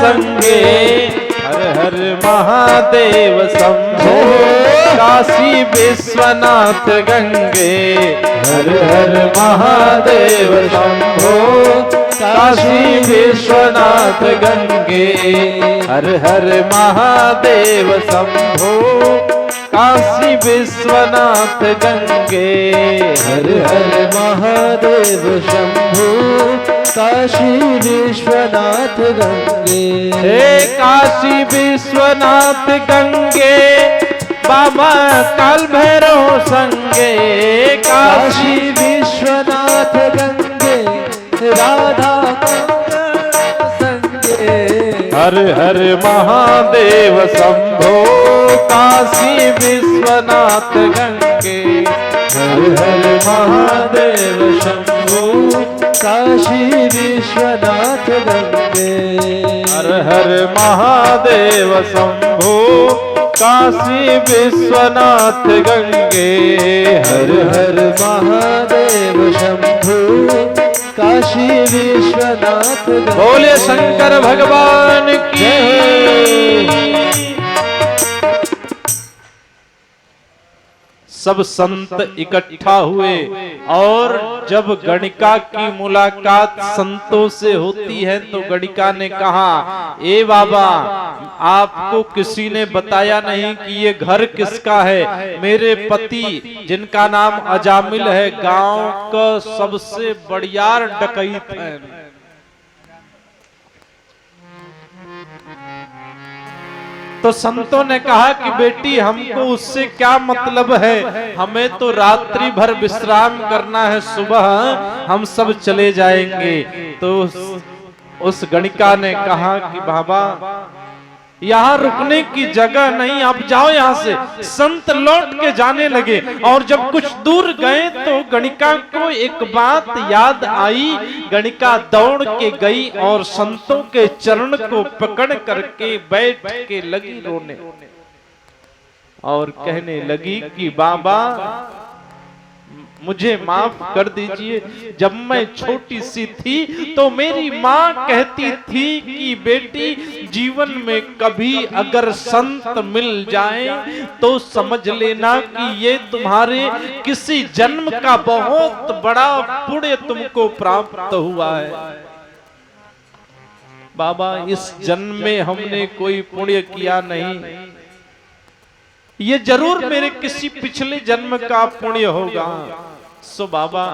संगे, हर हर महादेव शंभो, काशी विश्वनाथ गंगे, हर हर महादेव शंभो, काशी विश्वनाथ गंगे, हर हर महादेव शंभो, काशी विश्वनाथ गंगे, हर हर महादेव शंभो, काशी विश्वनाथ गंगे। हे काशी विश्वनाथ गंगे, बाबा काल भैरव संगे, काशी विश्वनाथ गंगे, राधा संगे, हर हर महादेव शंभो, काशी विश्वनाथ गंगे, हर हर महादेव शंभो, काशी विश्वनाथ गंगे, हर हर महादेव शंभो, काशी विश्वनाथ गंगे, हर हर महादेव शंभो, काशी विश्वनाथ गंगे। बोले शंकर भगवान की। सब संत इकट्ठा हुए और जब गणिका की मुलाकात संतों से होती है तो गणिका ने कहा, ए बाबा, आपको किसी ने बताया नहीं कि ये घर किसका है? मेरे पति जिनका नाम अजामिल है, गांव का सबसे बड़ियार डकैत है। तो संतों ने कहा कि बेटी, हमको उससे क्या मतलब है, हमें तो रात्रि भर विश्राम करना है, सुबह हम सब चले जाएंगे। तो उस गणिका ने कहा कि बाबा, यहाँ रुकने की जगह नहीं, आप जाओ यहाँ से। संत लौट के जाने लगे और जब कुछ दूर गए तो गणिका को एक बात याद आई। गणिका दौड़ के गई और संतों के चरण को पकड़ करके बैठ के लगी रोने और कहने लगी कि बाबा, मुझे माफ कर दीजिए। जब मैं छोटी सी थी तो मेरी माँ कहती थी कि बेटी, जीवन में कभी अगर संत मिल जाए तो समझ लेना कि ये तुम्हारे किसी जन्म का बहुत बड़ा पुण्य तुमको प्राप्त हुआ है। बाबा, इस जन्म में हमने कोई पुण्य किया नहीं, ये जरूर मेरे किसी पिछले जन्म का पुण्य होगा। सो बाबा,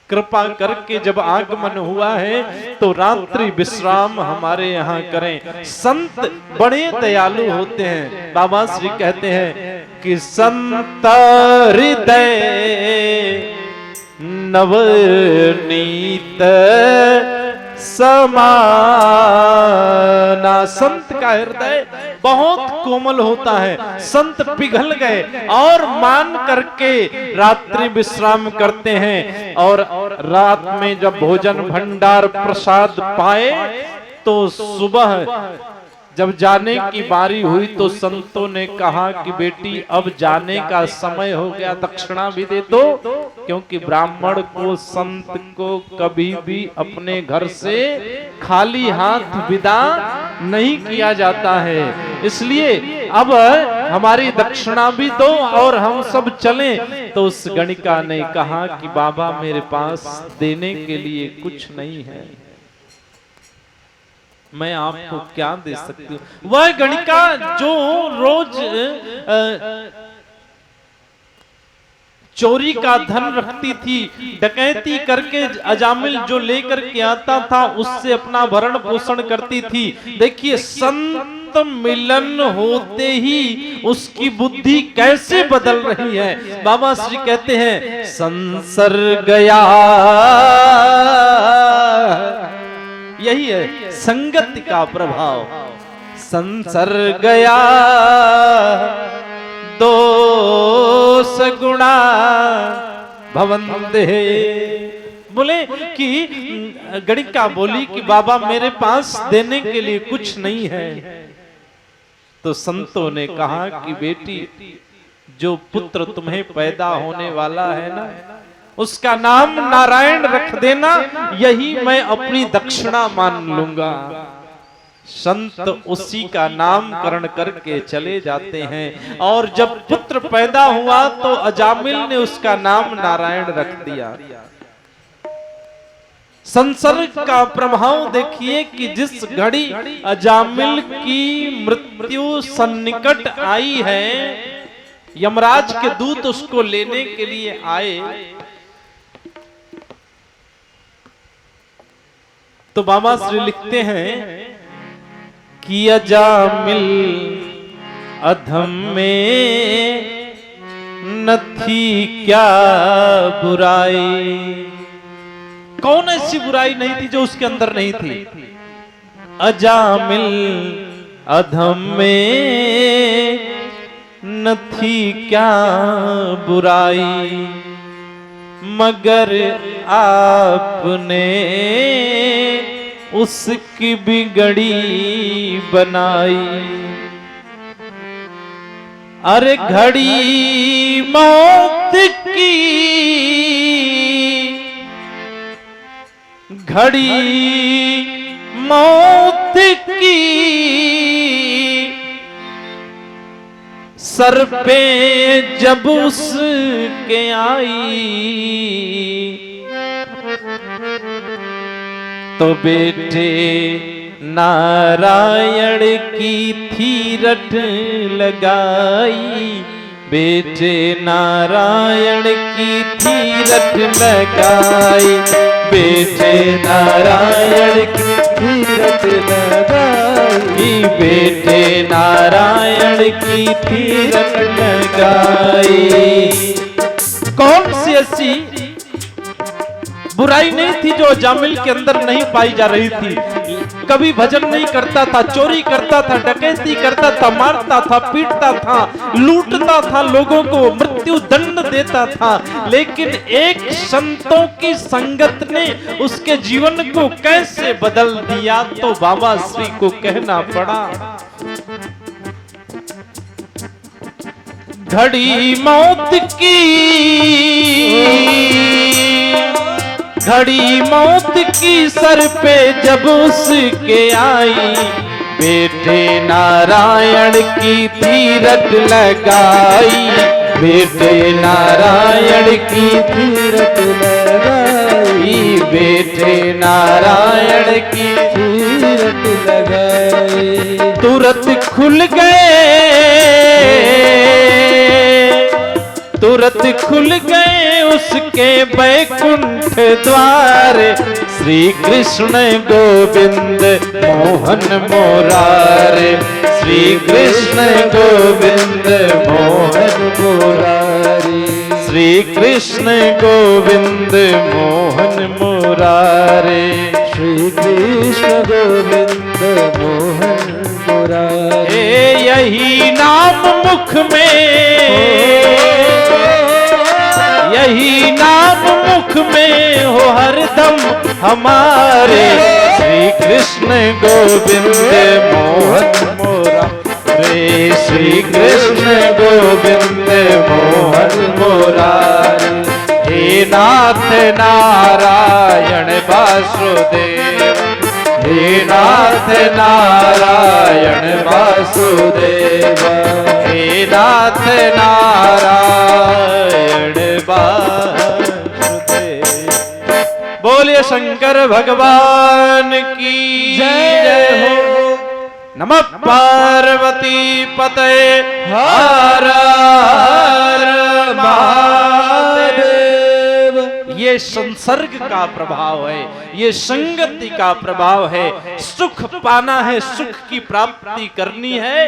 कृपा करके जब आगमन हुआ है तो रात्रि विश्राम हमारे यहाँ करें। संत बड़े दयालु होते हैं। बाबा श्री कहते हैं कि संत हृदय नवनीत समाना। संत का हृदय बहुत कोमल होता है। संत पिघल गए और मान करके रात्रि विश्राम करते हैं और रात में जब भोजन भंडार प्रसाद पाए तो सुबह जब जाने की बारी हुई तो संतों ने कहा कि बेटी, अब जाने का समय हो गया, दक्षिणा भी दे दो, क्योंकि ब्राह्मण को, संत को कभी भी अपने घर से खाली हाथ विदा नहीं किया जाता है। इसलिए अब हमारी दक्षिणा भी दो और हम सब चलें। तो उस गणिका ने कहा कि बाबा, मेरे पास देने के लिए कुछ नहीं है, मैं आपको क्या दे सकती हूँ। वह गणिका जो रोज चोरी का धन रखती थी, डकैती करके अजामिल जो लेकर के आता था उससे अपना भरण पोषण करती थी। देखिए, संत मिलन होते ही उसकी बुद्धि कैसे बदल रही है। बाबा श्री कहते हैं, संसर्ग गया, यही है संगति का प्रभाव। संसर्ग गया दोष गुणा भवन्ते। बोले कि गणिका बोली कि बाबा, मेरे पास देने के लिए कुछ नहीं है। तो संतों ने कहा कि बेटी, जो पुत्र तुम्हें पैदा होने वाला है ना, उसका नाम नारायण रख देना, यही मैं अपनी दक्षिणा मान लूंगा। संत उसी का नामकरण करके चले जाते हैं। और जब पुत्र पैदा हुआ तो अजामिल ने उसका नाम नारायण रख दिया। संसर्ग का प्रभाव देखिए कि जिस घड़ी अजामिल की मृत्यु सन्निकट आई है, यमराज के दूत उसको लेने के लिए आए, तो बाबा श्री लिखते हैं कि अजामिल अधम में न थी क्या बुराई। कौन ऐसी बुराई नहीं थी जो उसके अंदर नहीं थी? अजामिल अधम में न थी क्या बुराई, मगर आपने उसकी बिगड़ी बनाई। अरे घड़ी मौत की, घड़ी मौत की सर पे जब उसके आई, तो बेटे नारायण की थी रट लगाई, बेटे नारायण की थी रट लगाई, बेटे नारायण की थी रट लगाई, बेटे नारायण की थी रट लगाई। कौन सी ऐसी बुराई नहीं थी जो अजामिल के अंदर नहीं पाई जा रही थी? कभी भजन नहीं करता था, चोरी करता था, डकैती करता था, मारता था, पीटता था, लूटता था, लोगों को मृत्यु दंड देता था, लेकिन एक संतों की संगत ने उसके जीवन को कैसे बदल दिया, तो बाबा श्री को कहना पड़ा। घड़ी मौत की, घड़ी मौत की सर पे जब उसके आई, बेटे नारायण की थी रट लगाई, बेटे नारायण की थी रट लगाई, बेटे नारायण की थी रट लगाई। तुरंत खुल गए, तुरंत खुल गए उसके बैकुंठ द्वार, श्री कृष्ण गोविंद मोहन मुरारे, श्री कृष्ण गोविंद मोहन मुरारे, श्री कृष्ण गोविंद मोहन मुरारे, श्री कृष्ण गोविंद मोहन मुरारे। यही नाम मुख में, यही नाम मुख में हो हरदम हमारे, श्री कृष्ण गोविंद मोहन मुरारे, श्री कृष्ण गोविंद मोहन मुरारे। हे नाथ नारायण वासुदेव, हे नाथ नारायण वासुदेव, हे नाथ नारायण वासुदेव। बोलिए शंकर भगवान की जय हो। नमः पार्वती पते हर हर महादेव। ये संसर्ग का प्रभाव है, ये संगति का प्रभाव है। सुख पाना है, सुख की प्राप्ति करनी है।